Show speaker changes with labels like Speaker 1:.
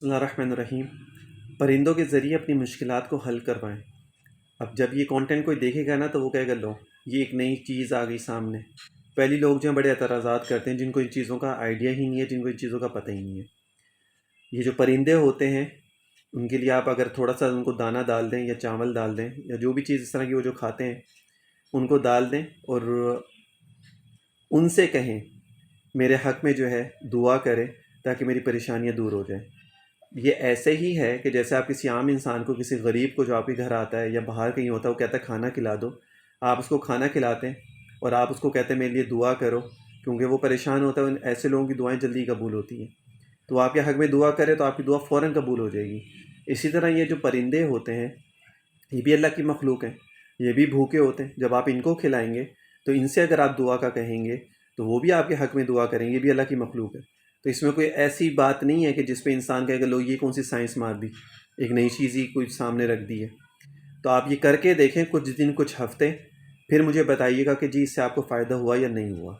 Speaker 1: بسم اللہ الرحمن الرحیم۔ پرندوں کے ذریعے اپنی مشکلات کو حل کروائیں۔ اب جب یہ کانٹینٹ کوئی دیکھے گا نا تو وہ کہے گا لو یہ ایک نئی چیز آ گئی سامنے۔ پہلی لوگ جو ہیں بڑے اعتراضات کرتے ہیں جن کو ان چیزوں کا آئیڈیا ہی نہیں ہے، جن کو ان چیزوں کا پتہ ہی نہیں ہے۔ یہ جو پرندے ہوتے ہیں ان کے لیے آپ اگر تھوڑا سا ان کو دانہ ڈال دیں یا چاول ڈال دیں یا جو بھی چیز اس طرح کی وہ جو کھاتے ہیں ان کو ڈال دیں اور ان سے کہیں میرے حق میں جو ہے دعا کرے تاکہ میری پریشانیاں دور ہو جائیں۔ یہ ایسے ہی ہے کہ جیسے آپ کسی عام انسان کو، کسی غریب کو جو آپ کے گھر آتا ہے یا باہر کہیں ہوتا ہے، وہ کہتا ہے کھانا کھلا دو، آپ اس کو کھانا کھلاتے ہیں اور آپ اس کو کہتے ہیں میرے لیے دعا کرو، کیونکہ وہ پریشان ہوتا ہے۔ ایسے لوگوں کی دعائیں جلدی قبول ہوتی ہیں، تو آپ کے حق میں دعا کرے تو آپ کی دعا فوراً قبول ہو جائے گی۔ اسی طرح یہ جو پرندے ہوتے ہیں یہ بھی اللہ کی مخلوق ہیں، یہ بھی بھوکے ہوتے ہیں۔ جب آپ ان کو کھلائیں گے تو ان سے اگر آپ دعا کا کہیں گے تو وہ بھی آپ کے حق میں دعا کریں گے، یہ بھی اللہ کی مخلوق ہے۔ تو اس میں کوئی ایسی بات نہیں ہے کہ جس پہ انسان کہے کہ لو یہ کون سی سائنس مار دی، ایک نئی چیز ہی کوئی سامنے رکھ دی ہے۔ تو آپ یہ کر کے دیکھیں کچھ دن، کچھ ہفتے، پھر مجھے بتائیے گا کہ جی اس سے آپ کو فائدہ ہوا یا نہیں ہوا۔